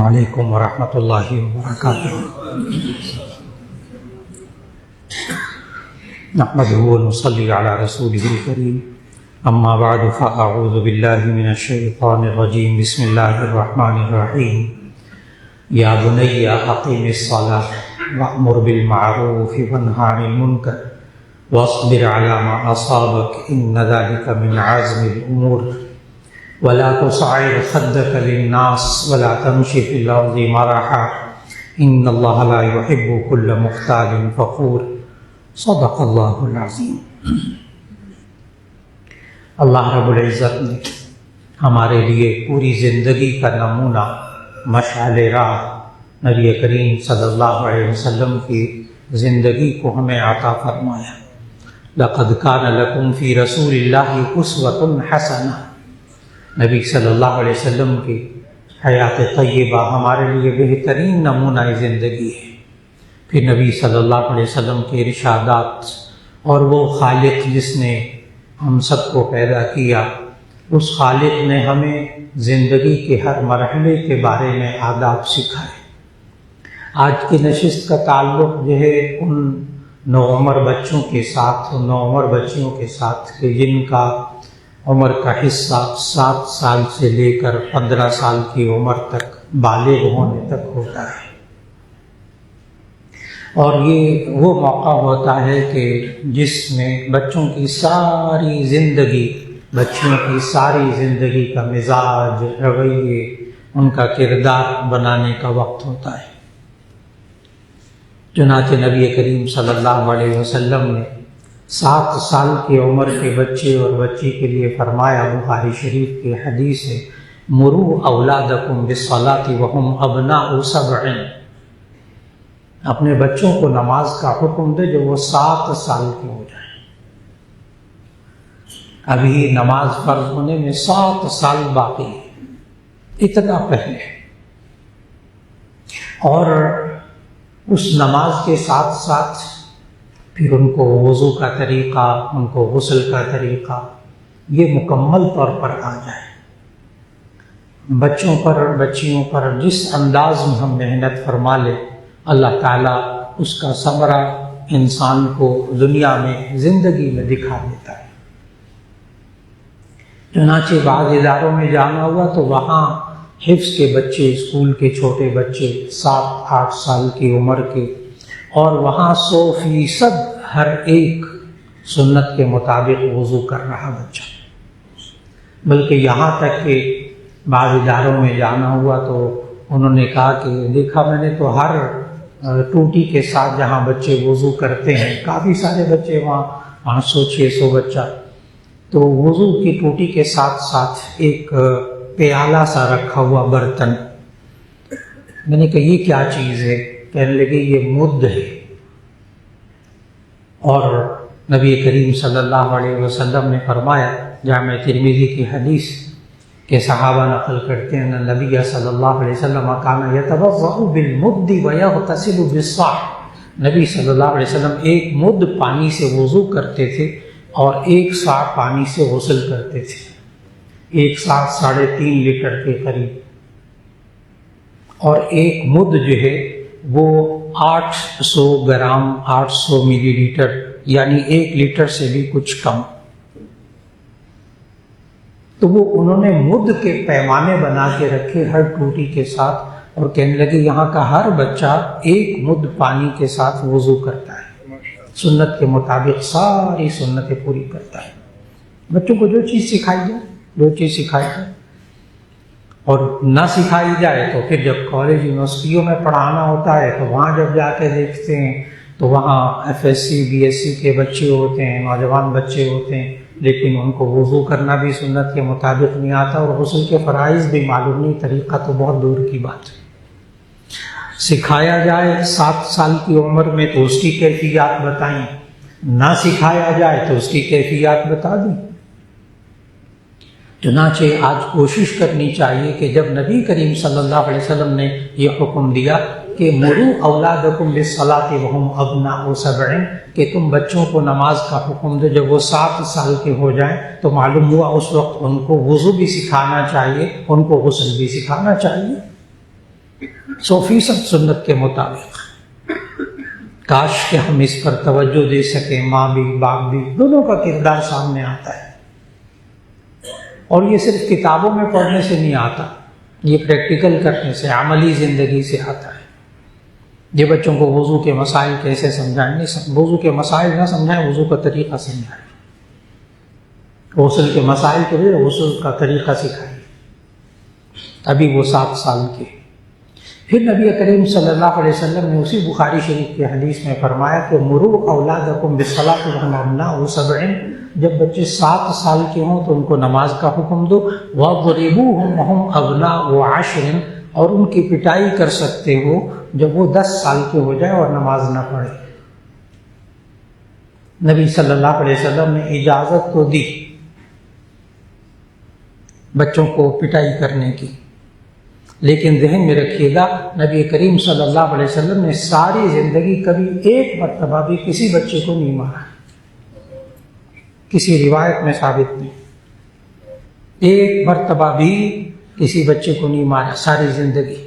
علیکم ورحمۃ اللہ وبرکاتہ۔ نحمده ونصلی علی رسولہ الکریم، اما بعد فاعوذ باللہ من الشیطان الرجیم، بسم اللہ الرحمن الرحیم۔ یا بنی اقم الصلاۃ وأمر بالمعروف وانہی عن المنکر واصبر علی ما اصابک ان ذلک من عزم الامور ولا تصعر خدك للناس ولا تمش في الأرض مرحا إن الله لا يحب كل مختال فخور صدق اللہ العظیم۔ اللہ رب العزت نے ہمارے لیے پوری زندگی کا نمونہ مشعل راہ نبی کریم صلی اللہ علیہ وسلم کی زندگی کو ہمیں عطا فرمایا۔ لقد كان لكم في رسول الله أسوة حسنة، نبی صلی اللہ علیہ وسلم کی حیات طیبہ ہمارے لیے بہترین نمونہ زندگی ہے۔ پھر نبی صلی اللہ علیہ وسلم کے ارشادات اور وہ خالق جس نے ہم سب کو پیدا کیا، اس خالق نے ہمیں زندگی کے ہر مرحلے کے بارے میں آداب سکھائے۔ آج کی نشست کا تعلق جو ہے ان نوعمر بچوں کے ساتھ، ان نوعمر بچیوں کے ساتھ کہ جن کا عمر کا حصہ 7 سال سے لے کر 15 سال کی عمر تک بالغ ہونے تک ہوتا ہے، اور یہ وہ موقع ہوتا ہے کہ جس میں بچوں کی ساری زندگی، بچیوں کی ساری زندگی کا مزاج، رویے، ان کا کردار بنانے کا وقت ہوتا ہے۔ چنانچہ نبی کریم صلی اللہ علیہ وسلم نے 7 سال کی عمر کے بچے اور بچی کے لیے فرمایا، بخاری شریف کی حدیث ہے، مروا اولادکم بالصلاۃ وہم ابناء 7، اپنے بچوں کو نماز کا حکم دے جب وہ 7 سال کے ہو جائیں۔ ابھی نماز فرض ہونے میں 7 سال باقی ہے، اتنا پہلے، اور اس نماز کے ساتھ ساتھ پھر ان کو وضو کا طریقہ، ان کو غسل کا طریقہ یہ مکمل طور پر آ جائے۔ بچوں پر، بچیوں پر جس انداز میں ہم محنت فرما لیں، اللہ تعالیٰ اس کا ثمرہ انسان کو دنیا میں، زندگی میں دکھا دیتا ہے۔ چنانچہ بعض اداروں میں جانا ہوا تو وہاں حفظ کے بچے، اسکول کے چھوٹے بچے 7-8 سال کی عمر کے، اور وہاں 100% ہر ایک سنت کے مطابق وضو کر رہا بچہ، بلکہ یہاں تک کہ بعض اداروں میں جانا ہوا تو انہوں نے کہا کہ دیکھا میں نے تو ہر ٹوٹی کے ساتھ جہاں بچے وضو کرتے ہیں، کافی سارے بچے وہاں 500-600 بچہ، تو وضو کی ٹوٹی کے ساتھ ساتھ ایک پیالہ سا رکھا ہوا برتن۔ میں نے کہا یہ کیا چیز ہے؟ کہنے لگے یہ مد ہے۔ اور نبی کریم صلی اللہ علیہ وسلم نے فرمایا، جامع ترمذی کی حدیث کہ صحابہ نقل کرتے ہیں، نبی صلی اللہ علیہ وسلم کان یتوضأ بالمد ویغتسل بالصاع، نبی صلی اللہ علیہ وسلم 1 مد پانی سے وضو کرتے تھے اور 1 صاع پانی سے غسل کرتے تھے، 1 صاع 3.5 لیٹر کے قریب، اور 1 مد جو ہے وہ 800 گرام، 800 ملی لیٹر، یعنی 1 لیٹر سے بھی کچھ کم۔ تو وہ انہوں نے مد کے پیمانے بنا کے رکھے ہر ٹوٹی کے ساتھ، اور کہنے لگے یہاں کا ہر بچہ 1 مد پانی کے ساتھ وضو کرتا ہے، سنت کے مطابق ساری سنتیں پوری کرتا ہے۔ بچوں کو جو چیز سکھائی جائے، جو چیز سکھائی جائے، اور نہ سکھائی جائے تو پھر جب کالج یونیورسٹیوں میں پڑھانا ہوتا ہے تو وہاں جب جا کے دیکھتے ہیں تو وہاں FSC BSc کے بچے ہوتے ہیں، نوجوان بچے ہوتے ہیں، لیکن ان کو وضو کرنا بھی سنت کے مطابق نہیں آتا، اور غسل کے فرائض بھی معلوم نہیں، طریقہ تو بہت دور کی بات ہے۔ سکھایا جائے 7 سال کی عمر میں تو اس کی کیفیات بتائیں، نہ سکھایا جائے تو اس کی کیفیات بتا دیں۔ چنانچہ آج کوشش کرنی چاہیے کہ جب نبی کریم صلی اللہ علیہ وسلم نے یہ حکم دیا کہ مروا اولادکم بالصلاۃ وہم ابناء 7، کہ تم بچوں کو نماز کا حکم دو جب وہ 7 سال کے ہو جائیں، تو معلوم ہوا اس وقت ان کو وضو بھی سکھانا چاہیے، ان کو غسل بھی سکھانا چاہیے۔ 100% سنت کے مطابق. کاش کہ ہم اس پر توجہ دے سکیں. ماں بھی باپ بھی دونوں کا کردار سامنے آتا ہے، اور یہ صرف کتابوں میں پڑھنے سے نہیں آتا، یہ پریکٹیکل کرنے سے، عملی زندگی سے آتا ہے. یہ بچوں کو وضو کے مسائل کیسے سمجھائیں گے، وضو کے مسائل نہ سمجھائیں، وضو کا طریقہ سمجھائیں. غسل کے مسائل کے لیے غسل کا طریقہ سکھائیں. ابھی وہ 7 سال کے. پھر نبی کریم صلی اللہ علیہ وسلم نے اسی بخاری شریف کی حدیث میں فرمایا کہ مروا اولادکم بالصلاۃ وهم ابناء 7، جب بچے 7 سال کے ہوں تو ان کو نماز کا حکم دو. واضربوهم وهم ابناء 10، اور ان کی پٹائی کر سکتے ہو جب وہ 10 سال کے ہو جائے اور نماز نہ پڑھے. نبی صلی اللہ علیہ وسلم نے اجازت تو دی بچوں کو پٹائی کرنے کی، لیکن ذہن میں رکھیے گا نبی کریم صلی اللہ علیہ وسلم نے ساری زندگی کبھی ایک مرتبہ بھی کسی بچے کو نہیں مارا. کسی روایت میں ثابت نہیں، ایک مرتبہ بھی کسی بچے کو نہیں مارا ساری زندگی.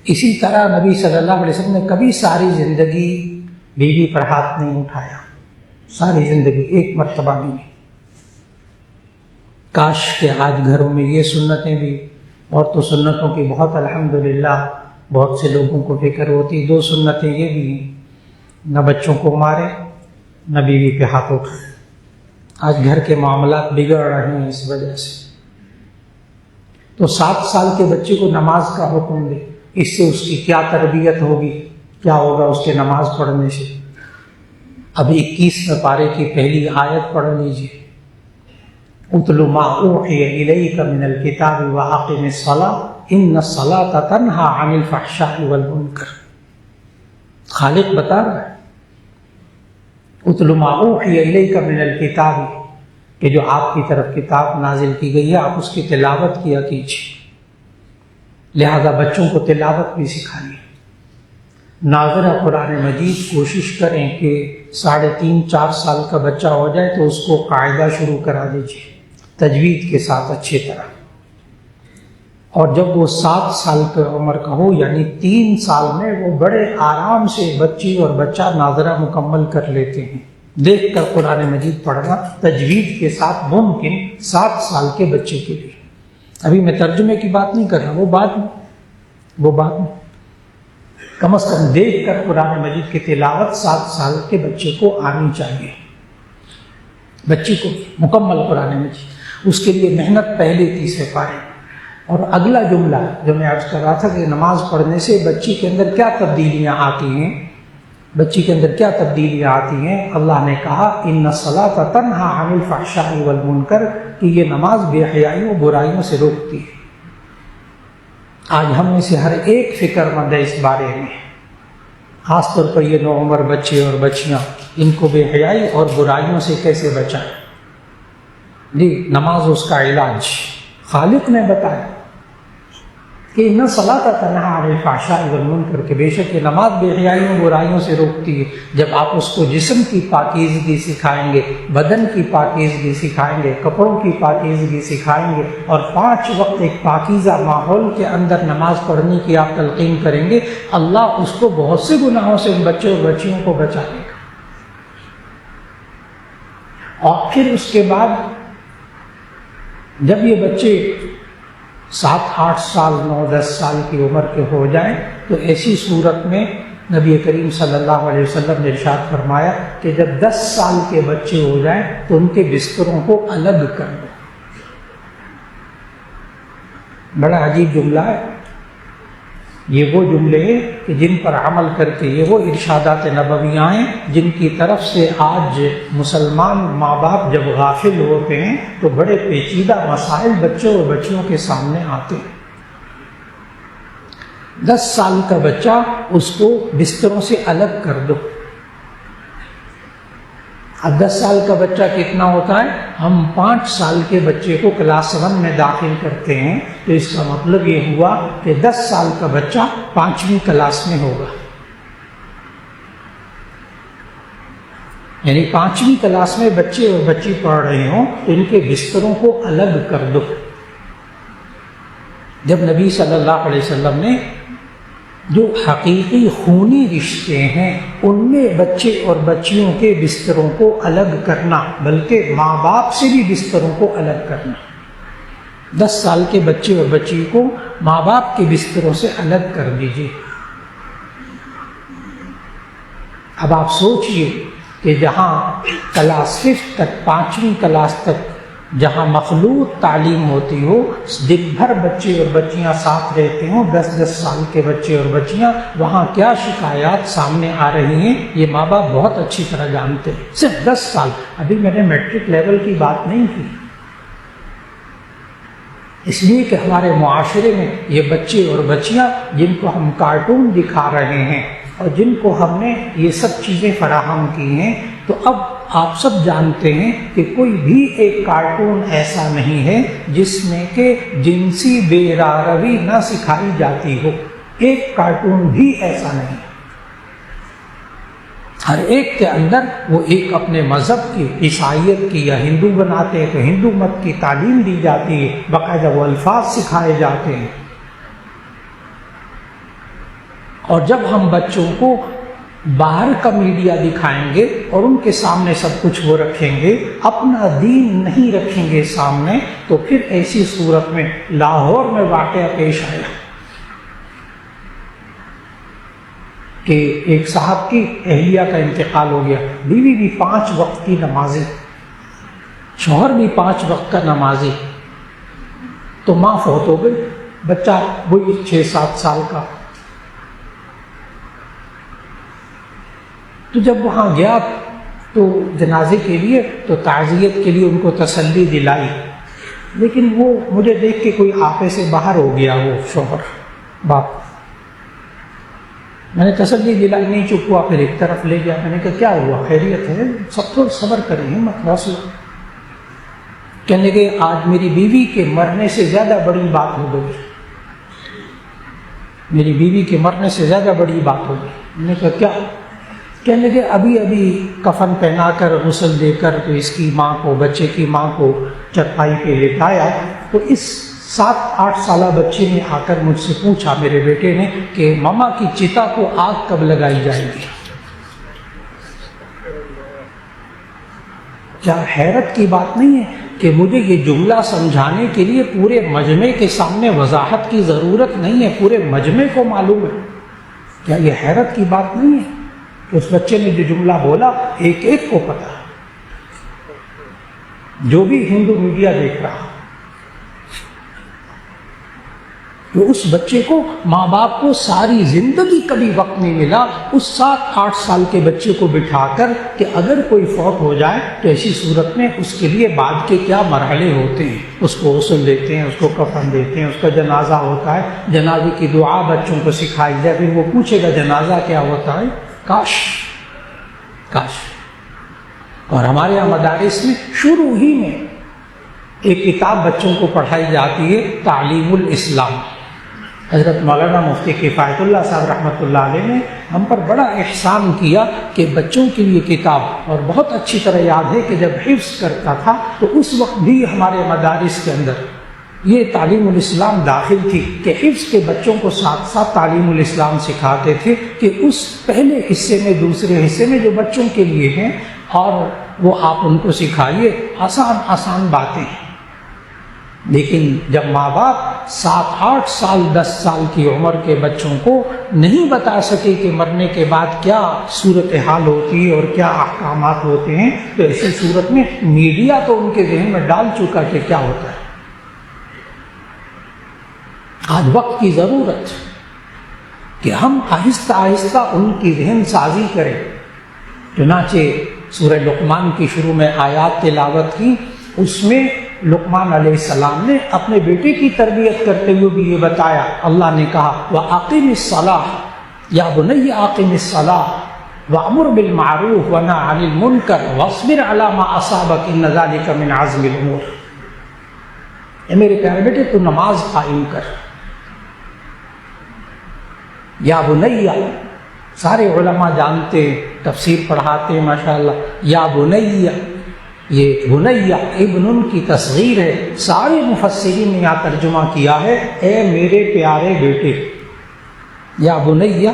اسی طرح نبی صلی اللہ علیہ وسلم نے کبھی ساری زندگی بیوی پر ہاتھ نہیں اٹھایا، ساری زندگی ایک مرتبہ بھی نہیں. کاش کہ آج گھروں میں یہ سنتیں بھی، اور تو سنتوں کی بہت الحمدللہ بہت سے لوگوں کو فکر ہوتی. 2 سنتیں یہ بھی ہیں، نہ بچوں کو مارے نہ بیوی پہ ہاتھ اٹھائے. آج گھر کے معاملات بگڑ رہے ہیں اس وجہ سے. تو 7 سال کے بچے کو نماز کا حکم دے، اس سے اس کی کیا تربیت ہوگی، کیا ہوگا اس کے نماز پڑھنے سے. اب 21ویں پارے کی پہلی آیت پڑھ لیجیے. اتل ما اوحی الیک من الکتاب واقم الصلاۃ ان الصلاۃ تنہی عن الفحشاء والمنکر. خالق بتا رہا ہے اتل ما اوحی الیک من الکتاب، کہ جو آپ کی طرف کتاب نازل کی گئی ہے آپ اس کی تلاوت کیا کیجیے. لہذا بچوں کو تلاوت بھی سکھائیے. ناظرہ قرآن مجید کوشش کریں کہ 3.5-4 سال کا بچہ ہو جائے تو اس کو قاعدہ شروع کرا دیجیے تجوید کے ساتھ اچھی طرح. اور جب وہ 7 سال کی عمر کا ہو، یعنی 3 سال میں، وہ بڑے آرام سے بچی اور بچہ ناظرہ مکمل کر لیتے ہیں. دیکھ کر قرآن مجید پڑھنا تجوید کے ساتھ ممکن 7 سال کے بچے کے لیے. ابھی میں ترجمے کی بات نہیں کر رہا، وہ بات میں کم از کم دیکھ کر قرآن مجید کی تلاوت 7 سال کے بچے کو آنی چاہیے. بچی کو مکمل قرآن مجید، اس کے لیے محنت پہلے 30 پارے. اور اگلا جملہ جو میں عرض کر رہا تھا کہ نماز پڑھنے سے بچی کے اندر کیا تبدیلیاں آتی ہیں، بچی کے اندر کیا تبدیلیاں آتی ہیں. اللہ نے کہا ان الصلاۃ تنہی عن الفحشاء والمنکر، کہ یہ نماز بے حیائیوں برائیوں سے روکتی ہے. آج ہم میں سے ہر ایک فکر مند ہے اس بارے میں، خاص طور پر یہ نوعمر بچے اور بچیاں، ان کو بے حیائی اور برائیوں سے کیسے بچائیں. جی نماز اس کا علاج. خالق نے بتایا کہ ان الصلاۃ تنہی عن الفحشاء والمنکر، کہ بے شک یہ نماز بے حیائیوں برائیوں سے روکتی ہے. جب آپ اس کو جسم کی پاکیزگی سکھائیں گے، بدن کی پاکیزگی سکھائیں گے، کپڑوں کی پاکیزگی سکھائیں گے، اور 5 وقت ایک پاکیزہ ماحول کے اندر نماز پڑھنے کی آپ تلقین کریں گے، اللہ اس کو بہت سے گناہوں سے ان بچے اور بچیوں کو بچا لے گا. اور پھر اس کے بعد جب یہ بچے 7-8 سال 9-10 سال کی عمر کے ہو جائیں تو ایسی صورت میں نبی کریم صلی اللہ علیہ وسلم نے ارشاد فرمایا کہ جب 10 سال کے بچے ہو جائیں تو ان کے بستروں کو الگ کر دو. بڑا عجیب جملہ ہے یہ. وہ جملے ہیں کہ جن پر عمل کر کے یہ وہ ارشادات نبویہ ہیں جن کی طرف سے آج مسلمان ماں باپ جب غافل ہوتے ہیں تو بڑے پیچیدہ مسائل بچوں اور بچیوں کے سامنے آتے ہیں. 10 سال کا بچہ اس کو بستروں سے الگ کر دو. اب 10 سال کا بچہ کتنا ہوتا ہے؟ ہم 5 سال کے بچے کو کلاس 1 میں داخل کرتے ہیں تو اس کا مطلب یہ ہوا کہ 10 سال کا بچہ 5ویں کلاس میں ہوگا. یعنی 5ویں کلاس میں بچے اور بچی پڑھ رہے ہوں تو ان کے بستروں کو الگ کر دو. جب نبی صلی اللہ علیہ وسلم نے جو حقیقی خونی رشتے ہیں ان میں بچے اور بچیوں کے بستروں کو الگ کرنا، بلکہ ماں باپ سے بھی بستروں کو الگ کرنا، 10 سال کے بچے اور بچی کو ماں باپ کے بستروں سے الگ کر دیجیے۔ اب آپ سوچئے کہ جہاں کلاس 5 تک، 5ویں کلاس تک جہاں مخلوط تعلیم ہوتی ہو، دن بھر بچے اور بچیاں ساتھ رہتے ہوں، 10 سال کے بچے اور بچیاں، وہاں کیا شکایات سامنے آ رہی ہیں یہ ماں باپ بہت اچھی طرح جانتے ہیں۔ صرف 10 سال، ابھی میں نے میٹرک لیول کی بات نہیں کی، اس لیے کہ ہمارے معاشرے میں یہ بچے اور بچیاں جن کو ہم کارٹون دکھا رہے ہیں اور جن کو ہم نے یہ سب چیزیں فراہم کی ہیں، تو اب آپ سب جانتے ہیں کہ کوئی بھی ایک کارٹون ایسا نہیں ہے جس میں کہ جنسی بے راروی نہ سکھائی جاتی ہو، ایک کارٹون بھی ایسا نہیں۔ ہر ایک کے اندر وہ ایک اپنے مذہب کی، عیسائیت کی یا ہندو بناتے ہیں تو ہندو مت کی تعلیم دی جاتی ہے، باقاعدہ وہ الفاظ سکھائے جاتے ہیں۔ اور جب ہم بچوں کو باہر کا میڈیا دکھائیں گے اور ان کے سامنے سب کچھ وہ رکھیں گے، اپنا دین نہیں رکھیں گے سامنے، تو پھر ایسی صورت میں لاہور میں واقعہ پیش آیا کہ ایک صاحب کی اہلیہ کا انتقال ہو گیا، بیوی بھی 5 وقت کی نمازی، شوہر بھی 5 وقت کا نمازی، تو ماں فوت ہو گئی، بچہ وہی 6-7 سال کا۔ تو جب وہاں گیا تو جنازے کے لیے، تو تعزیت کے لیے ان کو تسلی دلائی، لیکن وہ مجھے دیکھ کے کوئی آپے سے باہر ہو گیا، وہ شوہر باپ۔ میں نے تسلی دلائی، نہیں چپ ہوا، پھر ایک طرف لے گیا۔ میں نے کہا کیا ہوا، خیریت ہے؟ سب تو صبر کریں، ہمت حوصلہ۔ کہنے لگے آج میری بیوی کے مرنے سے زیادہ بڑی بات ہو گئی، میری بیوی کے مرنے سے زیادہ بڑی بات ہو گئی۔ میں نے کہا کیا؟ کہنے لگے ابھی کفن پہنا کر، غسل دے کر، تو اس کی ماں کو، بچے کی ماں کو چرپائی پہ لٹایا، تو اس 7-8 سالہ بچے نے آ کر مجھ سے پوچھا، میرے بیٹے نے، کہ ماما کی چتا کو آگ کب لگائی جائے گی؟ کیا حیرت کی بات نہیں ہے کہ مجھے یہ جملہ سمجھانے کے لیے پورے مجمع کے سامنے وضاحت کی ضرورت نہیں ہے، پورے مجمع کو معلوم ہے۔ کیا یہ حیرت کی بات نہیں ہے کہ اس بچے نے جو جملہ بولا ایک ایک کو پتا ہے، جو بھی ہندو میڈیا دیکھ رہا، تو اس بچے کو، ماں باپ کو ساری زندگی کبھی وقت نہیں ملا اس 7-8 سال کے بچے کو بٹھا کر کہ اگر کوئی فوت ہو جائے تو ایسی صورت میں اس کے لیے بعد کے کیا مرحلے ہوتے ہیں، اس کو غسل دیتے ہیں، اس کو کفن دیتے ہیں، اس کا جنازہ ہوتا ہے، جنازے کی دعا بچوں کو سکھائی جائے، پھر وہ پوچھے گا جنازہ کیا ہوتا ہے۔ کاش۔ اور ہمارے یہاں مدارس میں شروع ہی میں ایک کتاب بچوں کو پڑھائی جاتی ہے، تعلیم الاسلام۔ حضرت مولانا مفتی کفایت اللہ صاحب رحمۃ اللہ علیہ نے ہم پر بڑا احسان کیا کہ بچوں کے لیے کتاب، اور بہت اچھی طرح یاد ہے کہ جب حفظ کرتا تھا تو اس وقت بھی ہمارے مدارس کے اندر یہ تعلیم الاسلام داخل تھی کہ حفظ کے بچوں کو ساتھ ساتھ تعلیم الاسلام سکھاتے تھے کہ اس پہلے حصے میں، دوسرے حصے میں جو بچوں کے لیے ہیں، اور وہ آپ ان کو سکھائیے، آسان باتیں ہیں۔ لیکن جب ماں باپ 7-8 سال 10 سال کی عمر کے بچوں کو نہیں بتا سکے کہ مرنے کے بعد کیا صورتحال ہوتی ہے اور کیا احکامات ہوتے ہیں، تو ایسی صورت میں میڈیا تو ان کے ذہن میں ڈال چکا کہ کیا ہوتا ہے۔ آج وقت کی ضرورت کہ ہم آہستہ آہستہ ان کی ذہن سازی کریں۔ چنانچہ سورہ لقمان کی شروع میں آیات تلاوت کی، اس میں لقمان علیہ السلام نے اپنے بیٹے کی تربیت کرتے ہوئے بھی یہ بتایا، اللہ نے کہا وَأَقِمِ الصَّلَاةَ یا بنی اقم الصَّلَاةَ وَأْمُرْ بِالْمَعْرُوفِ وَنَهِ عَنِ الْمُنکَرِ وَاصْبِرْ عَلَىٰ مَا أَصَابَكَ إِنَّ ذَلِكَ مِنْ عَزْمِ الْأُمُورِ۔ اے میرے پیارے بیٹے تو نماز قائم کر۔ یا بنیہ، سارے علماء جانتے، تفسیر پڑھاتے ہیں ماشاءاللہ، یا بنیہ یہ بنیا ابن کی تصغیر ہے. سارے مفسرین نے یہاں ترجمہ کیا ہے اے میرے پیارے بیٹے، یا بنیا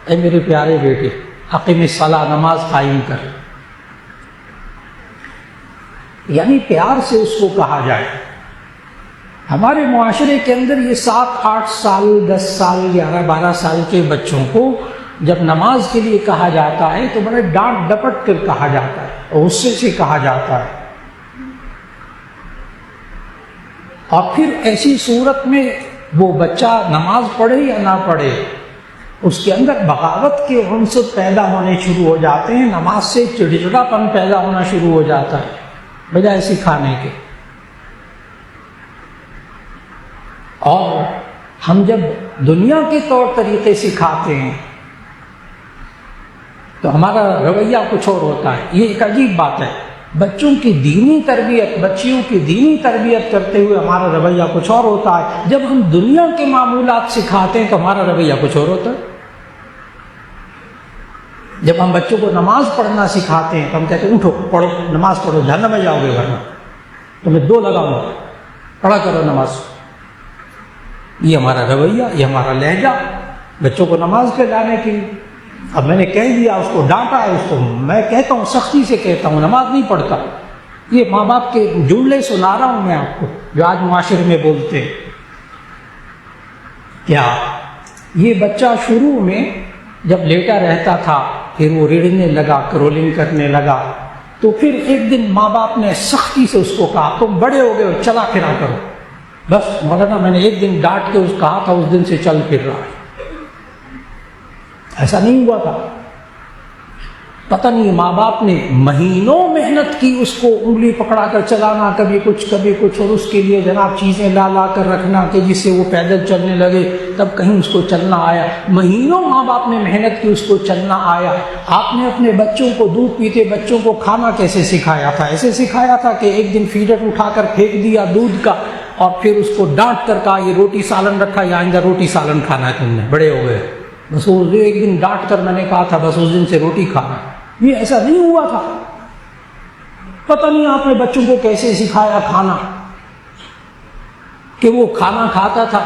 اے میرے پیارے بیٹے، اقیم الصلاۃ، نماز قائم کر. یعنی پیار سے اس کو کہا جائے. ہمارے معاشرے کے اندر یہ 7-8 سال 10 سال 11-12 سال کے بچوں کو جب نماز کے لیے کہا جاتا ہے تو بڑے ڈانٹ ڈپٹ کر کہا جاتا ہے، غصے سے کہا جاتا ہے. اور پھر ایسی صورت میں وہ بچہ نماز پڑھے یا نہ پڑھے، اس کے اندر بغاوت کے عنصر پیدا ہونے شروع ہو جاتے ہیں، نماز سے چڑچڑاپن پیدا ہونا شروع ہو جاتا ہے بجائے سکھانے کے. اور ہم جب دنیا کے طور طریقے سکھاتے ہیں تو ہمارا رویہ کچھ اور ہوتا ہے. یہ ایک عجیب بات ہے. بچوں کی دینی تربیت، بچیوں کی دینی تربیت کرتے ہوئے ہمارا رویہ کچھ اور ہوتا ہے. جب ہم دنیا کے معمولات سکھاتے ہیں تو ہمارا رویہ کچھ اور ہوتا ہے. جب ہم بچوں کو نماز پڑھنا سکھاتے ہیں تو ہم کہتے ہیں اٹھو پڑھو، نماز پڑھو، جہنم میں جاؤ گے ورنہ تمہیں 2 لگاؤں گا، پڑھا کرو نماز. یہ ہمارا رویہ، یہ ہمارا لہجہ بچوں کو نماز پہ لانے کے لیے. اب میں نے کہہ دیا، اس کو ڈانٹا ہے، اس کو میں کہتا ہوں، سختی سے کہتا ہوں، نماز نہیں پڑھتا. یہ ماں باپ کے جملے سنا رہا ہوں میں آپ کو جو آج معاشرے میں بولتے ہیں. کیا یہ بچہ شروع میں جب لیٹا رہتا تھا پھر وہ ریڑھنے لگا، کرولنگ کرنے لگا، تو پھر ایک دن ماں باپ نے سختی سے اس کو کہا تم بڑے ہو گئے ہو، چلا پھرا کرو. بس مولانا میں نے ایک دن ڈانٹ کے کہا تھا، اس دن سے چل پھر رہا ہے. ایسا نہیں ہوا تھا. پتہ نہیں ماں باپ نے مہینوں محنت کی اس کو انگلی پکڑا کر چلانا، کبھی کچھ، اور اس کے لیے جناب چیزیں لا کر رکھنا کہ جس سے وہ پیدل چلنے لگے، تب کہیں اس کو چلنا آیا. مہینوں ماں باپ نے محنت کی، اس کو چلنا آیا. آپ نے اپنے بچوں کو دودھ پیتے بچوں کو کھانا کیسے سکھایا تھا؟ ایسے سکھایا تھا کہ ایک دن فیڈر اٹھا کر پھینک دیا دودھ کا، اور پھر اس کو ڈانٹ کر کہا یہ روٹی سالن رکھا، یا آئندہ روٹی سالن کھانا ہے تم نے، بڑے ہو گئے. بس وہ ایک دن ڈانٹ کر میں نے کہا تھا، بس اس دن سے روٹی کھانا. یہ ایسا نہیں ہوا تھا. پتہ نہیں آپ نے بچوں کو کیسے سکھایا کھانا، کہ وہ کھانا کھاتا تھا،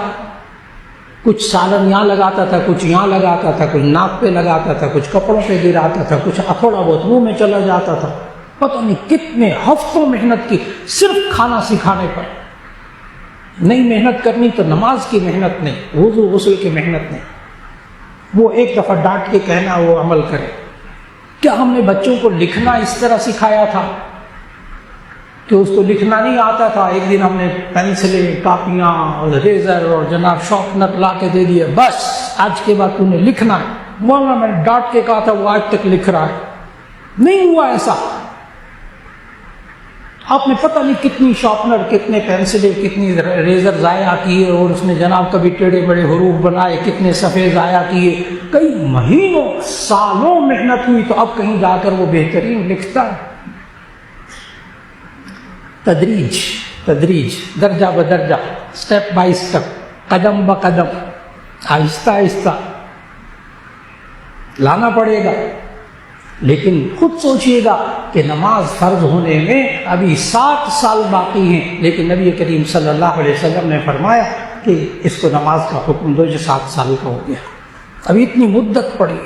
کچھ سالن یہاں لگاتا تھا، کچھ یہاں لگاتا تھا، کچھ ناک پہ لگاتا تھا، کچھ کپڑوں پہ گراتا تھا، کچھ تھوڑا بہت منہ میں چلا جاتا تھا. پتہ نہیں کتنے ہفتوں محنت کی صرف کھانا سکھانے پر. نہیں محنت کرنی تو نماز کی محنت نہیں، وضو غسل کی محنت نہیں. وہ ایک دفعہ ڈانٹ کے کہنا وہ عمل کرے. کیا ہم نے بچوں کو لکھنا اس طرح سکھایا تھا کہ اس کو لکھنا نہیں آتا تھا؟ ایک دن ہم نے پینسلیں، کاپیاں اور ریزر اور جناب شارپنر لا کے دے دیے، بس آج کے بعد تو نے لکھنا ہے. مولانا میں نے ڈانٹ کے کہا تھا، وہ آج تک لکھ رہا ہے. نہیں ہوا ایسا. آپ نے پتہ نہیں کتنی شارپنر، کتنے پینسلیں، کتنی ریزر ضائع کیے، اور اس نے جناب کبھی ٹیڑھے بڑے حروف بنائے، کتنے صفحے ضائع کیے. کئی مہینوں سالوں محنت ہوئی تو اب کہیں جا کر وہ بہترین لکھتا ہے. تدریج، درجہ بدرجہ، سٹیپ بائی سٹیپ، قدم بقدم، آہستہ آہستہ لانا پڑے گا. لیکن خود سوچئے گا کہ نماز فرض ہونے میں ابھی 7 سال باقی ہیں، لیکن نبی کریم صلی اللہ علیہ وسلم نے فرمایا کہ اس کو نماز کا حکم دو جو 7 سال کا ہو گیا. ابھی اتنی مدت پڑی.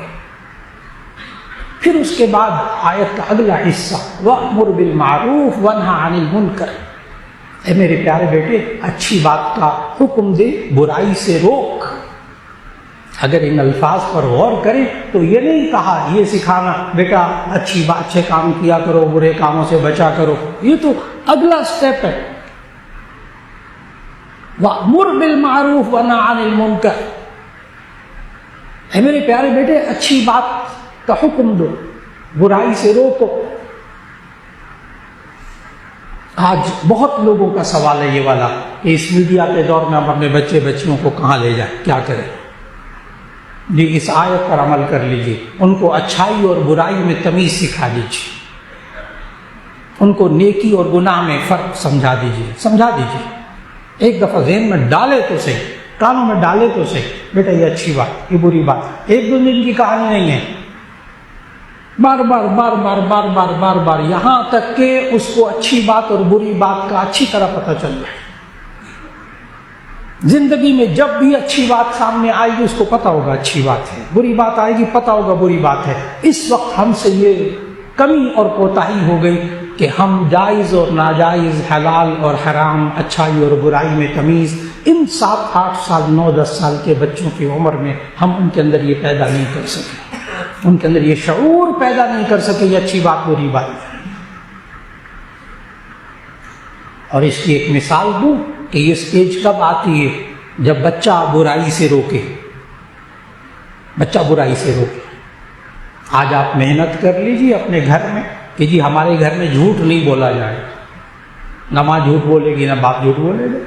پھر اس کے بعد آیت کا اگلا حصہ، وَأْمُرْ بِالْمَعْرُوفِ وَانْهَ عَنِ الْمُنْكَرِ. اے میرے پیارے بیٹے، اچھی بات کا حکم دے، برائی سے روک. اگر ان الفاظ پر غور کریں تو یہ نہیں کہا، یہ سکھانا بیٹا اچھی بات سے کام کیا کرو، برے کاموں سے بچا کرو. یہ تو اگلا سٹیپ ہے. وَأْمُرْ بِالْمَعْرُوفِ وَانْهَ عَنِ الْمُنْكَرِ. اے میرے پیارے بیٹے، اچھی بات کا حکم دو، برائی سے روکو. آج بہت لوگوں کا سوال ہے یہ والا کہ اس میڈیا کے دور میں ہم اپنے بچے بچیوں کو کہاں لے جائیں، کیا کریں؟ جی اس آیت پر عمل کر لیجیے. ان کو اچھائی اور برائی میں تمیز سکھا دیجیے، ان کو نیکی اور گناہ میں فرق سمجھا دیجیے. ایک دفعہ ذہن میں ڈالے تو صحیح، کانوں میں ڈالے تو صحیح، بیٹا یہ اچھی بات، یہ بری بات. 1-2 دن کی کہانی نہیں ہے. بار بار یہاں تک کہ اس کو اچھی بات اور بری بات کا اچھی طرح پتہ چل جائے۔ زندگی میں جب بھی اچھی بات سامنے آئے گی اس کو پتہ ہوگا اچھی بات ہے، بری بات آئے گی پتہ ہوگا بری بات ہے۔ اس وقت ہم سے یہ کمی اور کوتاہی ہو گئی کہ ہم جائز اور ناجائز، حلال اور حرام، اچھائی اور برائی میں تمیز ان 7-8 سال 9-10 سال کے بچوں کی عمر میں ہم ان کے اندر یہ پیدا نہیں کر سکے، ان کے اندر یہ شعور پیدا نہیں کر سکے یہ اچھی بات بری بات۔ اور اس کی ایک مثال دوں کہ یہ سٹیج کب آتی ہے؟ جب بچہ برائی سے روکے، بچہ برائی سے روکے۔ آج آپ محنت کر لیجیے اپنے گھر میں کہ جی ہمارے گھر میں جھوٹ نہیں بولا جائے، نہ ماں جھوٹ بولے گی نہ باپ جھوٹ بولے گا۔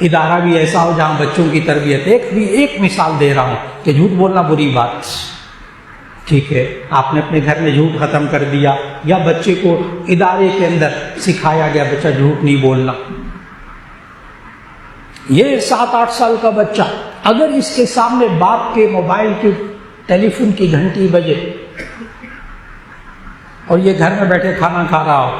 ادارہ بھی ایسا ہو جہاں بچوں کی تربیت، ایک مثال دے رہا ہوں کہ جھوٹ بولنا بری بات، ٹھیک ہے، آپ نے اپنے گھر میں جھوٹ ختم کر دیا، یا بچے کو ادارے کے اندر سکھایا گیا بچہ جھوٹ نہیں بولنا۔ یہ 7-8 سال کا بچہ اگر اس کے سامنے باپ کے موبائل کی ٹیلی فون کی گھنٹی بجے اور یہ گھر میں بیٹھے کھانا کھا رہا ہو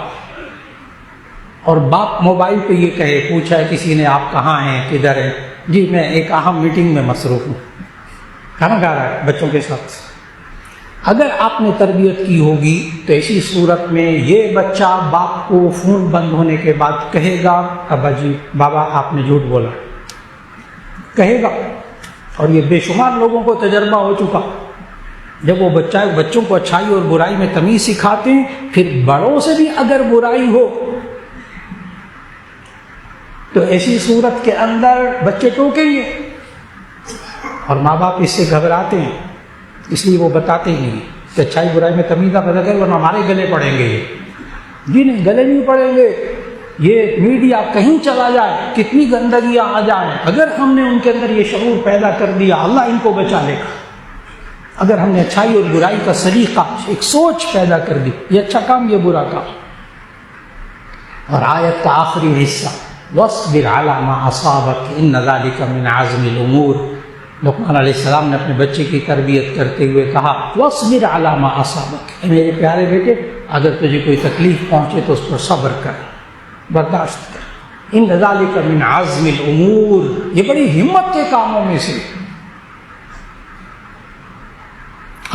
اور باپ موبائل پہ یہ کہے، پوچھا ہے کسی نے آپ کہاں ہیں کدھر ہیں، جی میں ایک اہم میٹنگ میں مصروف ہوں، کھانا کھا رہا ہے بچوں کے ساتھ۔ اگر آپ نے تربیت کی ہوگی تو ایسی صورت میں یہ بچہ باپ کو فون بند ہونے کے بعد کہے گا ابا جی بابا آپ نے جھوٹ بولا، کہے گا۔ اور یہ بے شمار لوگوں کو تجربہ ہو چکا، جب وہ بچوں کو اچھائی اور برائی میں تمیز سکھاتے ہیں، پھر بڑوں سے بھی اگر برائی ہو تو ایسی صورت کے اندر بچے ٹوکیں گے، اور ماں باپ اس سے گھبراتے ہیں، اس لیے وہ بتاتے ہی نہیں کہ اچھائی برائی میں تمیز نہ پیدا کرے ورنہ ہمارے گلے پڑیں گے۔ جی نہیں، گلے نہیں پڑیں گے۔ یہ میڈیا کہیں چلا جائے، کتنی گندگیاں آ جائیں، اگر ہم نے ان کے اندر یہ شعور پیدا کر دیا اللہ ان کو بچا لے گا۔ اگر ہم نے اچھائی اور برائی کا سلیقہ، ایک سوچ پیدا کر دی، یہ اچھا کام یہ برا کام۔ اور آیت کا آخری حصہ وَاصْبِرْ عَلَىٰ مَا أَصَابَكَ إِنَّ ذَلِكَ مِنْ عَزْمِ الْأُمُورِ۔ لقمان علیہ السلام نے اپنے بچے کی تربیت کرتے ہوئے کہا وَاصْبِرْ عَلَىٰ مَا أَصَابَكَ، اے میرے پیارے بیٹے اگر تجھے کوئی تکلیف پہنچے تو اس پر صبر کر، برداشت کر۔ إِنَّ ذَلِكَ مِنْ عَزْمِ الْأُمُورِ، یہ بڑی ہمت کے کاموں میں سے۔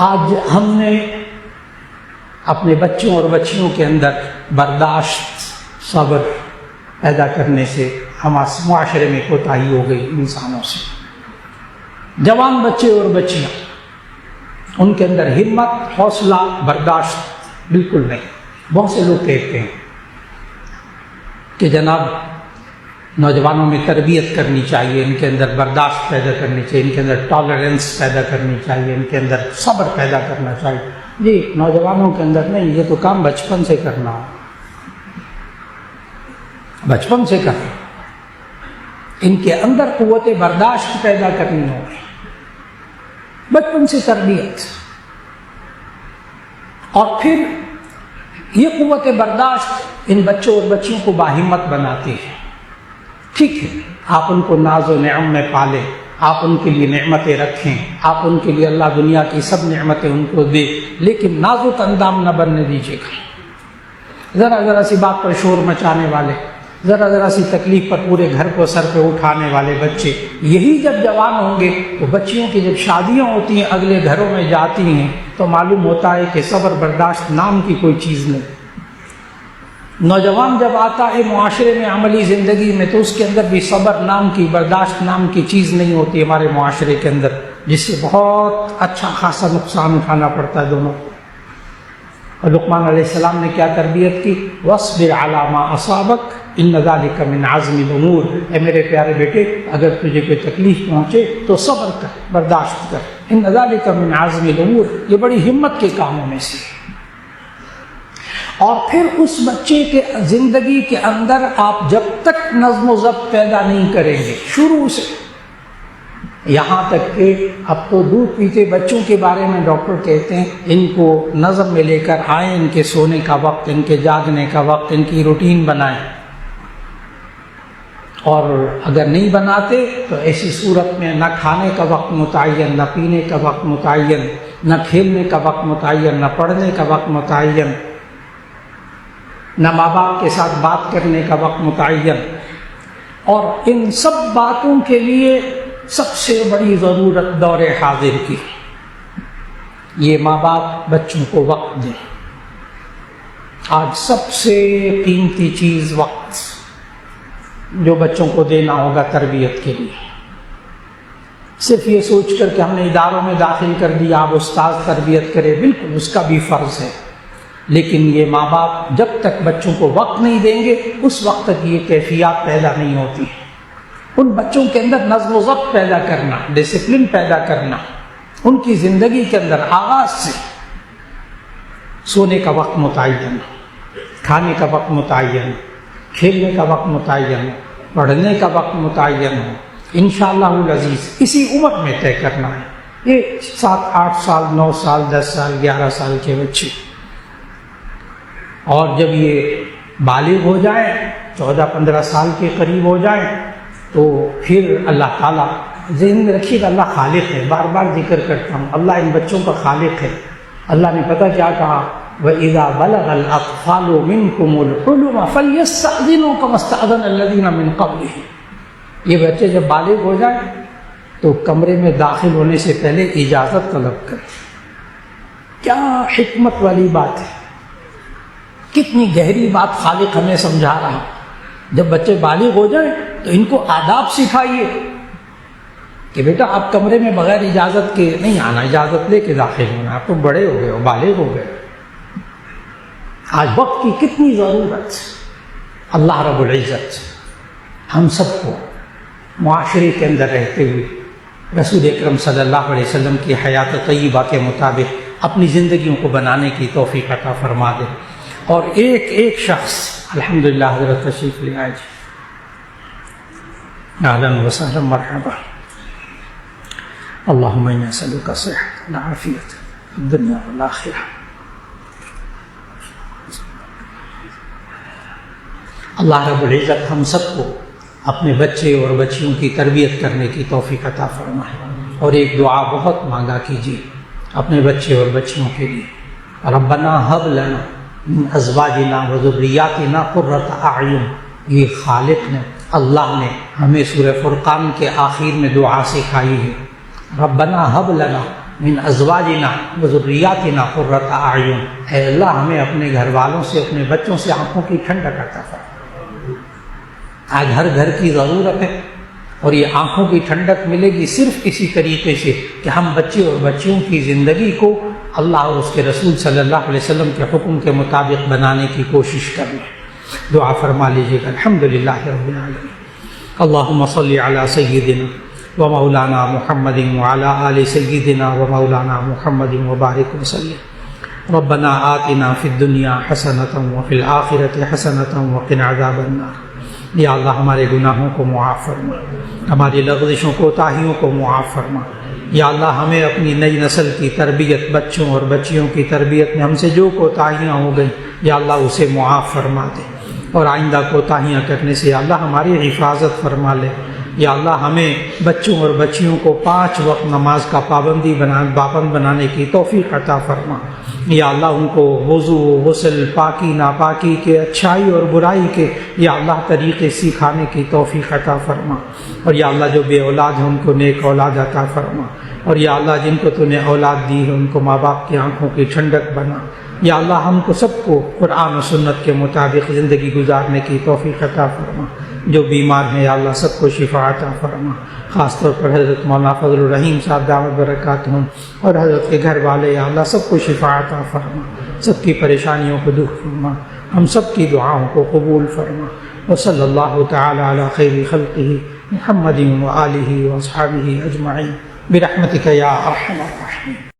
آج ہم نے اپنے بچوں اور بچیوں کے اندر برداشت، صبر پیدا کرنے سے ہمارے معاشرے میں کوتاہی ہو گئی انسانوں سے۔ جوان بچے اور بچیاں، ان کے اندر ہمت، حوصلہ، برداشت بالکل نہیں۔ بہت سے لوگ کہتے ہیں کہ جناب نوجوانوں میں تربیت کرنی چاہیے، ان کے اندر برداشت پیدا کرنی چاہیے، ان کے اندر ٹالرنس پیدا کرنی چاہیے، ان کے اندر صبر پیدا کرنا چاہیے۔ جی نوجوانوں کے اندر نہیں، یہ تو کام بچپن سے کرنا ہو، بچپن سے کرنا، ان کے اندر قوت برداشت پیدا کرنی ہوگی، بچپن سے تربیت۔ اور پھر یہ قوت برداشت ان بچوں اور بچیوں کو باہمت بناتی ہے۔ ٹھیک ہے، آپ ان کو ناز و نعم میں پالیں، آپ ان کے لیے نعمتیں رکھیں، آپ ان کے لیے اللہ دنیا کی سب نعمتیں ان کو دے، لیکن نازک اندام نہ بننے دیجیے گا۔ ذرا سی بات پر شور مچانے والے، ذرا سی تکلیف پر پورے گھر کو سر پہ اٹھانے والے بچے، یہی جب جوان ہوں گے تو بچیوں کی جب شادیاں ہوتی ہیں، اگلے گھروں میں جاتی ہیں تو معلوم ہوتا ہے کہ صبر برداشت نام کی کوئی چیز نہیں۔ نوجوان جب آتا ہے معاشرے میں، عملی زندگی میں، تو اس کے اندر بھی صبر نام کی، برداشت نام کی چیز نہیں ہوتی ہمارے معاشرے کے اندر، جس سے بہت اچھا خاصا نقصان اٹھانا پڑتا ہے دونوں۔ اور لقمان علیہ السلام نے کیا تربیت کی؟ وَاصْبِرْ عَلَىٰ مَا أَصَابَكَ إِنَّ ذَلِكَ مِنْ عَزْمِ الْأُمُورِ، اے میرے پیارے بیٹے اگر تجھے کوئی تکلیف پہنچے تو صبر کر، برداشت کر۔ إِنَّ ذَلِكَ مِنْ عَزْمِ الْأُمُورِ، یہ بڑی ہمت کے کاموں میں سے۔ اور پھر اس بچے کے زندگی کے اندر آپ جب تک نظم و ضبط پیدا نہیں کریں گے شروع سے، یہاں تک کہ اب تو دودھ پیتے بچوں کے بارے میں ڈاکٹر کہتے ہیں ان کو نظم میں لے کر آئیں، ان کے سونے کا وقت، ان کے جاگنے کا وقت، ان کی روٹین بنائیں، اور اگر نہیں بناتے تو ایسی صورت میں نہ کھانے کا وقت متعین، نہ پینے کا وقت متعین، نہ کھیلنے کا وقت متعین، نہ پڑھنے کا وقت متعین، نہ ماں باپ کے ساتھ بات کرنے کا وقت متعین. اور ان سب باتوں کے لیے سب سے بڑی ضرورت دور حاضر کی، یہ ماں باپ بچوں کو وقت دیں. آج سب سے قیمتی چیز وقت جو بچوں کو دینا ہوگا تربیت کے لیے. صرف یہ سوچ کر کہ ہم نے اداروں میں داخل کر دیا اب استاذ تربیت کرے، بالکل اس کا بھی فرض ہے، لیکن یہ ماں باپ جب تک بچوں کو وقت نہیں دیں گے اس وقت تک یہ کیفیات پیدا نہیں ہوتی. ان بچوں کے اندر نظم و ضبط پیدا کرنا، ڈسپلن پیدا کرنا، ان کی زندگی کے اندر آغاز سے سونے کا وقت متعین، کھانے کا وقت متعین، کھیلنے کا وقت متعین، پڑھنے کا وقت متعین ہو، انشاءاللہ العزیز اسی عمر میں طے کرنا ہے. یہ 7 8 سال 9 سال 10 سال 11 سال کے بچے، اور جب یہ بالغ ہو جائیں 14 15 سال کے قریب ہو جائیں تو پھر اللہ تعالیٰ ذہن میں رکھیے گا اللہ خالق ہے. بار بار ذکر کرتا ہوں اللہ ان بچوں کا خالق ہے. اللہ نے پتہ کیا کہا، وَإِذَا بَلَغَ الْأَطْفَالُ مِنْكُمُ الْحُلُمَ فَلْيَسْتَأْذِنُوا كَمَا اسْتَأْذَنَ الَّذِينَ مِنْ قَبْلِهِمْ. یہ بچے جب بالغ ہو جائیں تو کمرے میں داخل ہونے سے پہلے اجازت طلب کریں. کیا حکمت والی بات ہے، کتنی گہری بات خالق ہمیں سمجھا رہا. جب بچے بالغ ہو جائیں تو ان کو آداب سکھائیے کہ بیٹا آپ کمرے میں بغیر اجازت کے نہیں آنا، اجازت لے کے داخل ہونا، آپ تو بڑے ہو گئے ہو، بالغ ہو گئے. آج وقت کی کتنی ضرورت. اللہ رب العزت ہم سب کو معاشرے کے اندر رہتے ہوئے رسول اکرم صلی اللہ علیہ وسلم کی حیات طیبہ کے مطابق اپنی زندگیوں کو بنانے کی توفیق عطا فرما دے. اور ایک ایک شخص الحمدللہ حضرت تشریف لے آئے جی. اہلاً وسہلاً مرحبا. اللہم انا نسألک الصحة والعافیة فی الدنیا والآخرہ. اللہ رب العزت ہم سب کو اپنے بچے اور بچیوں کی تربیت کرنے کی توفیق عطا فرمائے. اور ایک دعا بہت مانگا کیجیے اپنے بچے اور بچیوں کے لیے، ربنا ھب لنا من ازواجنا وذریاتنا قرۃ اعین. یہ خالق نے، اللہ نے ہمیں سورہ فرقان کے آخر میں دعا سکھائی ہے، ربنا ھب لنا من ازواجنا وذریاتنا قرۃ اعین. اے اللہ ہمیں اپنے گھر والوں سے، اپنے بچوں سے آنکھوں کی ٹھنڈک عطا فرما. آج ہر گھر کی ضرورت ہے، اور یہ آنکھوں کی ٹھنڈک ملے گی صرف اسی طریقے سے کہ ہم بچے اور بچیوں کی زندگی کو اللہ اور اس کے رسول صلی اللہ علیہ وسلم کے حکم کے مطابق بنانے کی کوشش کریں. دعا فرما لیجیے گا. الحمدللہ رب العالمین. اللہم صلی علی سیدنا و مولانا محمد وعلی آل سیدنا و مولانا محمد وبارک وسلم. ربنا آتنا فی الدنیا حسنۃ وفی الآخرۃ حسنۃ وقنا عذاب النار. یا اللہ ہمارے گناہوں کو معاف فرما، ہماری لغزشوں کوتاہیوں کو معاف فرما. یا اللہ ہمیں اپنی نئی نسل کی تربیت، بچوں اور بچیوں کی تربیت میں ہم سے جو کوتاہیاں ہو گئیں یا اللہ اسے معاف فرما دے، اور آئندہ کوتاہیاں کرنے سے یا اللہ ہماری حفاظت فرما لے. یا اللہ ہمیں بچوں اور بچیوں کو 5 وقت نماز کا پابند بنانے کی توفیق عطا فرما. یا اللہ ان کو وضو، غسل، پاکی ناپاکی کے، اچھائی اور برائی کے یا اللہ طریقے سکھانے کی توفیق عطا فرما. اور یا اللہ جو بے اولاد ہیں ان کو نیک اولاد عطا فرما. اور یا اللہ جن کو تو نے اولاد دی ہے ان کو ماں باپ کی آنکھوں کی ٹھنڈک بنا. یا اللہ ہم کو سب کو قرآن و سنت کے مطابق زندگی گزارنے کی توفیق عطا فرما. جو بیمار ہیں یا اللہ سب کو شفا عطا فرما. خاص طور پر حضرت مولانا فضل الرحیم صاحب دامت برکاتہم اور حضرت کے گھر والے یا اللہ سب کو شفا عطا فرما. سب کی پریشانیوں کو دور فرما. ہم سب کی دعاؤں کو قبول فرما. وصلی اللہ تعالی علی خیر خلقہ محمد وآلہ واصحابہ اجمعین برحمتک یا ارحم الراحمین.